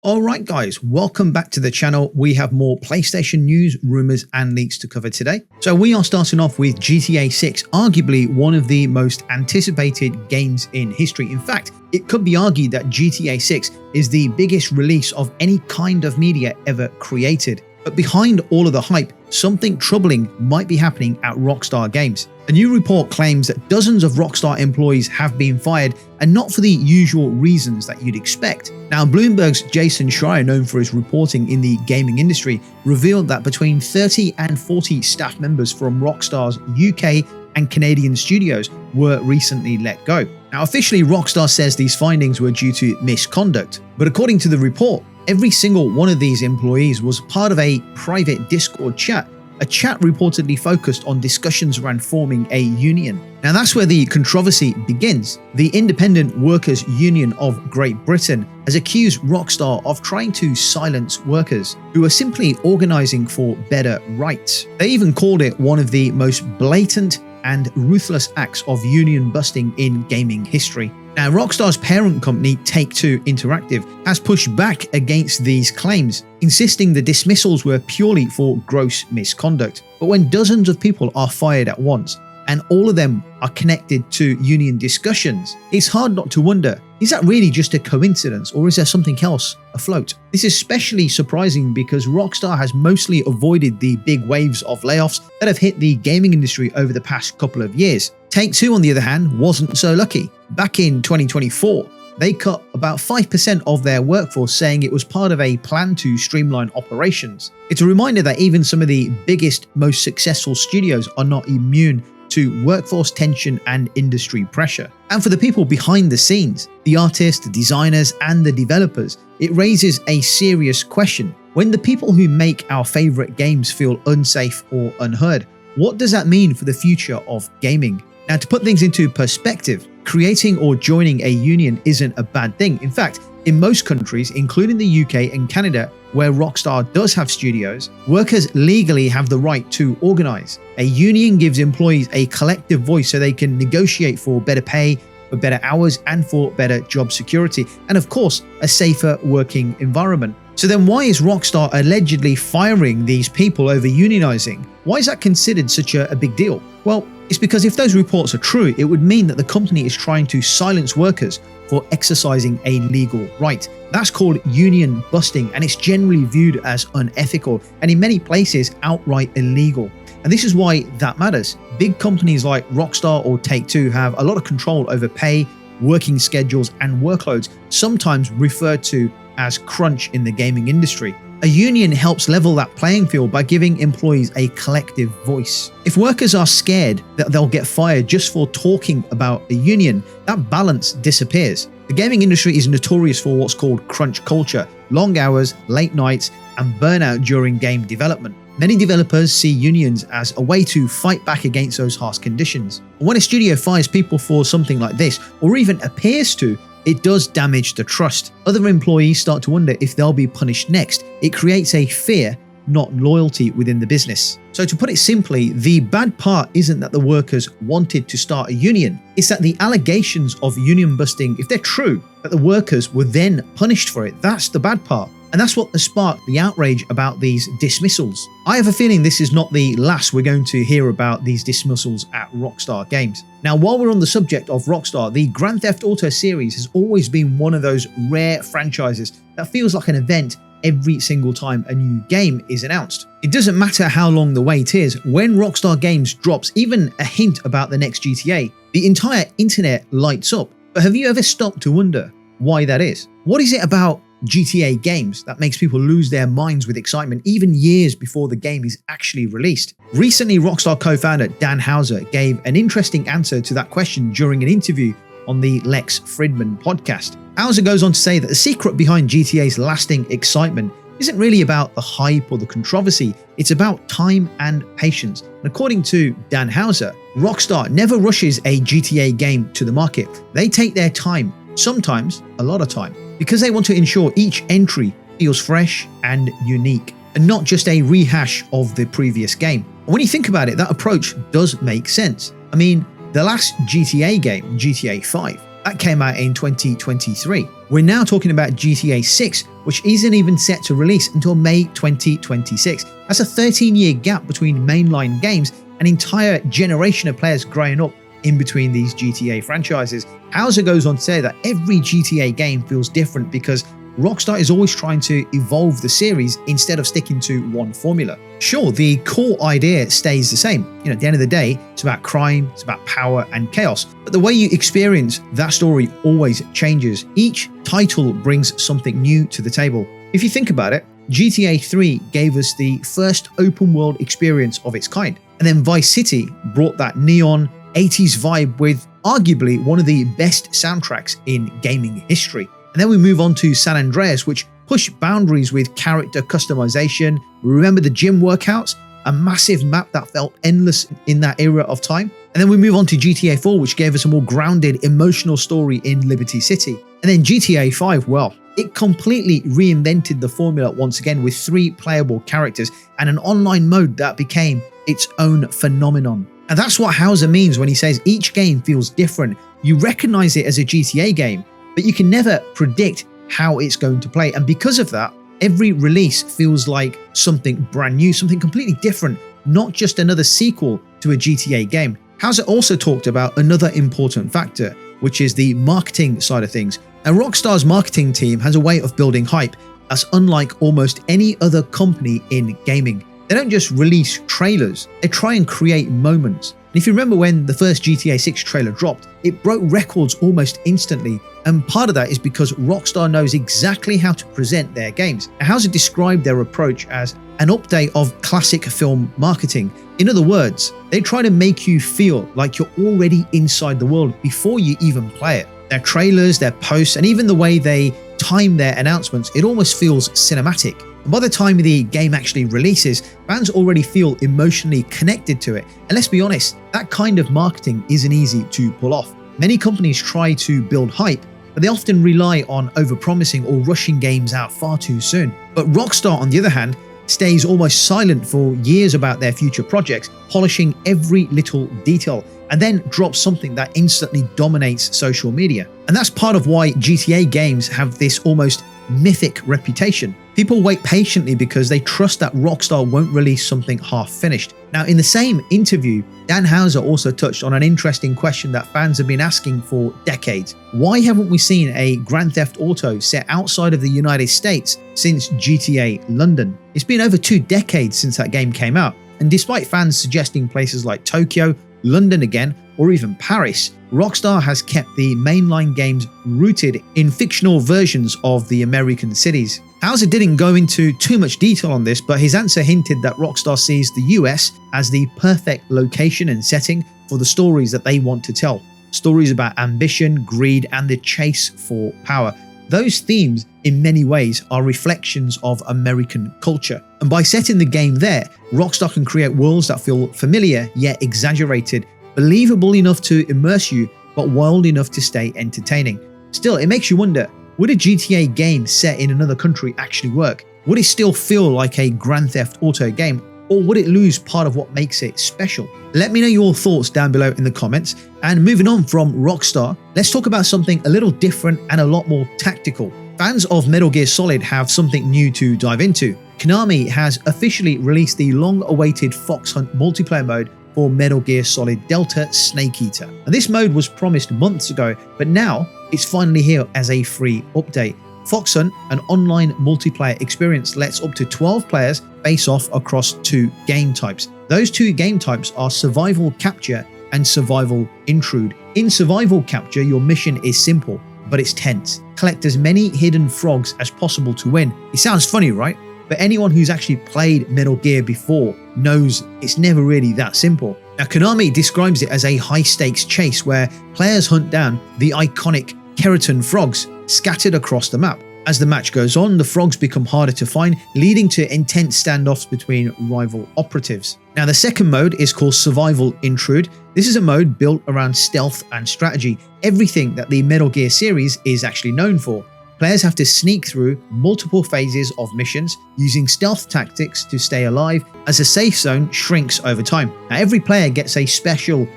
Alright guys, welcome back to the channel. We have more PlayStation news, rumours and leaks to cover today. So we are starting off with GTA 6, arguably one of the most anticipated games in history. In fact, it could be argued that GTA 6 is the biggest release of any kind of media ever created. But behind all of the hype, something troubling might be happening at Rockstar Games. A new report claims that dozens of Rockstar employees have been fired, and not for the usual reasons that you'd expect. Now, Bloomberg's Jason Schreier, known for his reporting in the gaming industry, revealed that between 30 and 40 staff members from Rockstar's UK and Canadian studios were recently let go. Now, officially, Rockstar says these findings were due to misconduct, but according to the report, every single one of these employees was part of a private Discord chat, a chat reportedly focused on discussions around forming a union. Now that's where the controversy begins. The Independent Workers Union of Great Britain has accused Rockstar of trying to silence workers who are simply organising for better rights. They even called it one of the most blatant and ruthless acts of union busting in gaming history. Now, Rockstar's parent company, Take-Two Interactive, has pushed back against these claims, insisting the dismissals were purely for gross misconduct. But when dozens of people are fired at once, and all of them are connected to union discussions, it's hard not to wonder, is that really just a coincidence, or is there something else afloat? This is especially surprising because Rockstar has mostly avoided the big waves of layoffs that have hit the gaming industry over the past couple of years. Take-Two, on the other hand, wasn't so lucky. Back in 2024, they cut about 5% of their workforce, saying it was part of a plan to streamline operations. It's a reminder that even some of the biggest, most successful studios are not immune to workforce tension and industry pressure. And for the people behind the scenes, the artists, the designers, and the developers, it raises a serious question. When the people who make our favorite games feel unsafe or unheard, what does that mean for the future of gaming? Now, to put things into perspective, creating or joining a union isn't a bad thing. In fact, in most countries, including the UK and Canada, where Rockstar does have studios, workers legally have the right to organise. A union gives employees a collective voice so they can negotiate for better pay, for better hours, and for better job security, and of course, a safer working environment. So then why is Rockstar allegedly firing these people over unionising? Why is that considered such a big deal? Well, it's because if those reports are true, it would mean that the company is trying to silence workers for exercising a legal right. That's called union busting, and it's generally viewed as unethical and in many places outright illegal. And this is why that matters. Big companies like Rockstar or Take-Two have a lot of control over pay, working schedules, and workloads, sometimes referred to as crunch in the gaming industry. A union helps level that playing field by giving employees a collective voice. If workers are scared that they'll get fired just for talking about a union, that balance disappears. The gaming industry is notorious for what's called crunch culture, long hours, late nights, and burnout during game development. Many developers see unions as a way to fight back against those harsh conditions. When a studio fires people for something like this, or even appears to, it does damage the trust. Other employees start to wonder if they'll be punished next. It creates a fear, not loyalty within the business. So to put it simply, the bad part isn't that the workers wanted to start a union. It's that the allegations of union busting, if they're true, that the workers were then punished for it. That's the bad part. And that's what has sparked the outrage about these dismissals. I have a feeling this is not the last we're going to hear about these dismissals at Rockstar Games. Now, while we're on the subject of Rockstar, the Grand Theft Auto series has always been one of those rare franchises that feels like an event every single time a new game is announced. It doesn't matter how long the wait is, when Rockstar Games drops even a hint about the next GTA, the entire internet lights up. But have you ever stopped to wonder why that is? What is it about GTA games that makes people lose their minds with excitement even years before the game is actually released? Recently, Rockstar co-founder Dan Houser gave an interesting answer to that question during an interview on the Lex Fridman podcast. Houser goes on to say that the secret behind GTA's lasting excitement isn't really about the hype or the controversy, it's about time and patience. And according to Dan Houser, Rockstar never rushes a GTA game to the market. They take their time, sometimes a lot of time, because they want to ensure each entry feels fresh and unique, and not just a rehash of the previous game. And when you think about it, that approach does make sense. I mean, the last GTA game, GTA 5, That came out in 2023. We're now talking about GTA 6, which isn't even set to release until May 2026. That's a 13-year gap between mainline games, an entire generation of players growing up in between these GTA franchises. Hauser goes on to say that every GTA game feels different because Rockstar is always trying to evolve the series instead of sticking to one formula. Sure, the core idea stays the same. At the end of the day, it's about crime, it's about power and chaos. But the way you experience that story always changes. Each title brings something new to the table. If you think about it, GTA 3 gave us the first open world experience of its kind. And then Vice City brought that neon 80s vibe with arguably one of the best soundtracks in gaming history. And then we move on to San Andreas, which pushed boundaries with character customization. Remember the gym workouts? A massive map that felt endless in that era of time. And then we move on to GTA 4, which gave us a more grounded, emotional story in Liberty City. And then GTA 5, well, it completely reinvented the formula once again with 3 playable characters and an online mode that became its own phenomenon. And that's what Hauser means when he says each game feels different. You recognize it as a GTA game, but you can never predict how it's going to play. And because of that, every release feels like something brand new, something completely different, not just another sequel to a GTA game. Hauser also talked about another important factor, which is the marketing side of things. And Rockstar's marketing team has a way of building hype that's unlike almost any other company in gaming. They don't just release trailers, they try and create moments. And if you remember when the first GTA 6 trailer dropped, it broke records almost instantly. And part of that is because Rockstar knows exactly how to present their games. Now, Hauser described their approach as an update of classic film marketing. In other words, they try to make you feel like you're already inside the world before you even play it. Their trailers, their posts, and even the way they time their announcements, it almost feels cinematic. And by the time the game actually releases, fans already feel emotionally connected to it. And let's be honest, that kind of marketing isn't easy to pull off. Many companies try to build hype, but they often rely on overpromising or rushing games out far too soon. But Rockstar, on the other hand, stays almost silent for years about their future projects, polishing every little detail, and then drops something that instantly dominates social media. And that's part of why GTA games have this almost mythic reputation. People wait patiently because they trust that Rockstar won't release something half finished. Now, in the same interview, Dan Hauser also touched on an interesting question that fans have been asking for decades. Why haven't we seen a Grand Theft Auto set outside of the United States since GTA London? It's been over 2 decades since that game came out, and despite fans suggesting places like Tokyo, London again, or even Paris, Rockstar has kept the mainline games rooted in fictional versions of the American cities. Hauser didn't go into too much detail on this, but his answer hinted that Rockstar sees the US as the perfect location and setting for the stories that they want to tell. Stories about ambition, greed, and the chase for power. Those themes, in many ways, are reflections of American culture. And by setting the game there, Rockstar can create worlds that feel familiar yet exaggerated, believable enough to immerse you, but wild enough to stay entertaining. Still, it makes you wonder, would a GTA game set in another country actually work? Would it still feel like a Grand Theft Auto game, or would it lose part of what makes it special? Let me know your thoughts down below in the comments. And moving on from Rockstar, let's talk about something a little different and a lot more tactical. Fans of Metal Gear Solid have something new to dive into. Konami has officially released the long-awaited Fox Hunt multiplayer mode for Metal Gear Solid Delta Snake Eater. And this mode was promised months ago, but now it's finally here as a free update. Fox Hunt, an online multiplayer experience, lets up to 12 players face off across 2 game types. Those 2 game types are Survival Capture and Survival Intrude. In Survival Capture, your mission is simple, but it's tense. Collect as many hidden frogs as possible to win. It sounds funny, right? But anyone who's actually played Metal Gear before knows it's never really that simple. Now, Konami describes it as a high-stakes chase where players hunt down the iconic keratin frogs scattered across the map. As the match goes on, the frogs become harder to find, leading to intense standoffs between rival operatives. Now, the second mode is called Survival Intrude. This is a mode built around stealth and strategy, everything that the Metal Gear series is actually known for. Players have to sneak through multiple phases of missions using stealth tactics to stay alive as the safe zone shrinks over time. Now, every player gets a special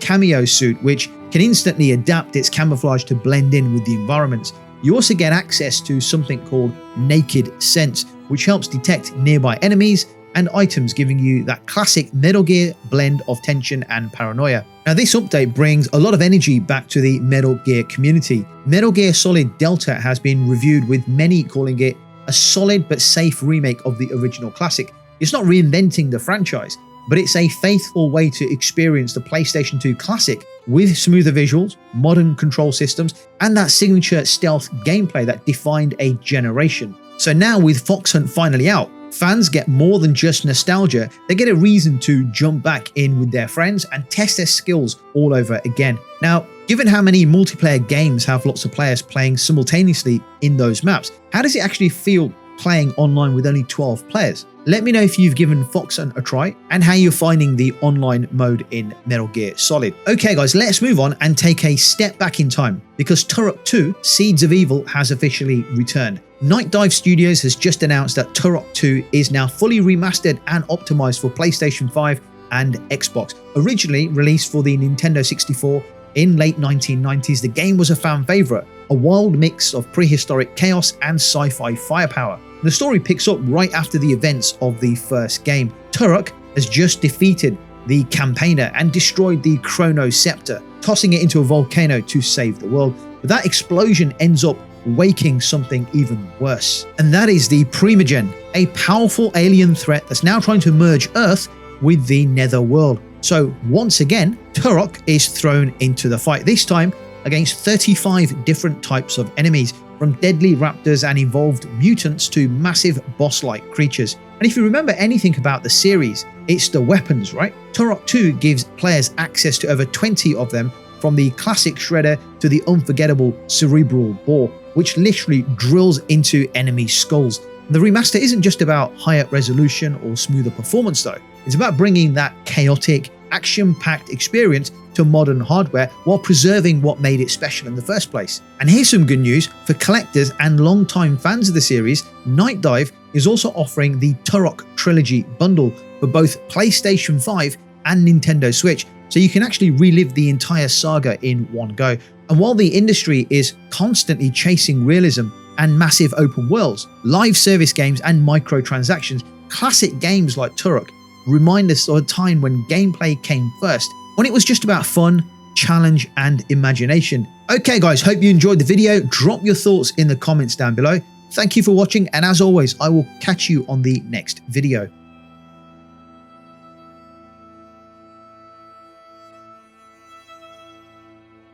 cameo suit which can instantly adapt its camouflage to blend in with the environments. You also get access to something called Naked Sense, which helps detect nearby enemies and items, giving you that classic Metal Gear blend of tension and paranoia. Now, this update brings a lot of energy back to the Metal Gear community. Metal Gear Solid Delta has been reviewed, with many calling it a solid but safe remake of the original classic. It's not reinventing the franchise, but it's a faithful way to experience the PlayStation 2 classic with smoother visuals, modern control systems, and that signature stealth gameplay that defined a generation. So now, with Fox Hunt finally out, fans get more than just nostalgia. They get a reason to jump back in with their friends and test their skills all over again. Now, given how many multiplayer games have lots of players playing simultaneously in those maps, how does it actually feel playing online with only 12 players? Let me know if you've given Fox Hunt a try and how you're finding the online mode in Metal Gear Solid. Okay guys, let's move on and take a step back in time, because Turok 2 Seeds of Evil has officially returned. Night Dive Studios has just announced that Turok 2 is now fully remastered and optimized for PlayStation 5 and Xbox. Originally released for the Nintendo 64 in late 1990s, the game was a fan favorite, a wild mix of prehistoric chaos and sci-fi firepower. The story picks up right after the events of the first game. Turok has just defeated the Campaigner and destroyed the Chrono Scepter, tossing it into a volcano to save the world. But that explosion ends up waking something even worse, and that is the Primogen, a powerful alien threat that's now trying to merge Earth with the Netherworld. So once again, Turok is thrown into the fight, this time against 35 different types of enemies, from deadly raptors and evolved mutants to massive boss-like creatures. And if you remember anything about the series, it's the weapons, right? Turok 2 gives players access to over 20 of them, from the classic Shredder to the unforgettable Cerebral Bore, which literally drills into enemy skulls. The remaster isn't just about higher resolution or smoother performance though. It's about bringing that chaotic, action-packed experience to modern hardware while preserving what made it special in the first place. And here's some good news for collectors and long-time fans of the series. Night Dive is also offering the Turok Trilogy bundle for both PlayStation 5 and Nintendo Switch, so you can actually relive the entire saga in one go. And while the industry is constantly chasing realism and massive open worlds, live service games and microtransactions, classic games like Turok remind us of a time when gameplay came first, when it was just about fun, challenge, and imagination. Okay guys, hope you enjoyed the video. Drop your thoughts in the comments down below. Thank you for watching, and as always, I will catch you on the next video.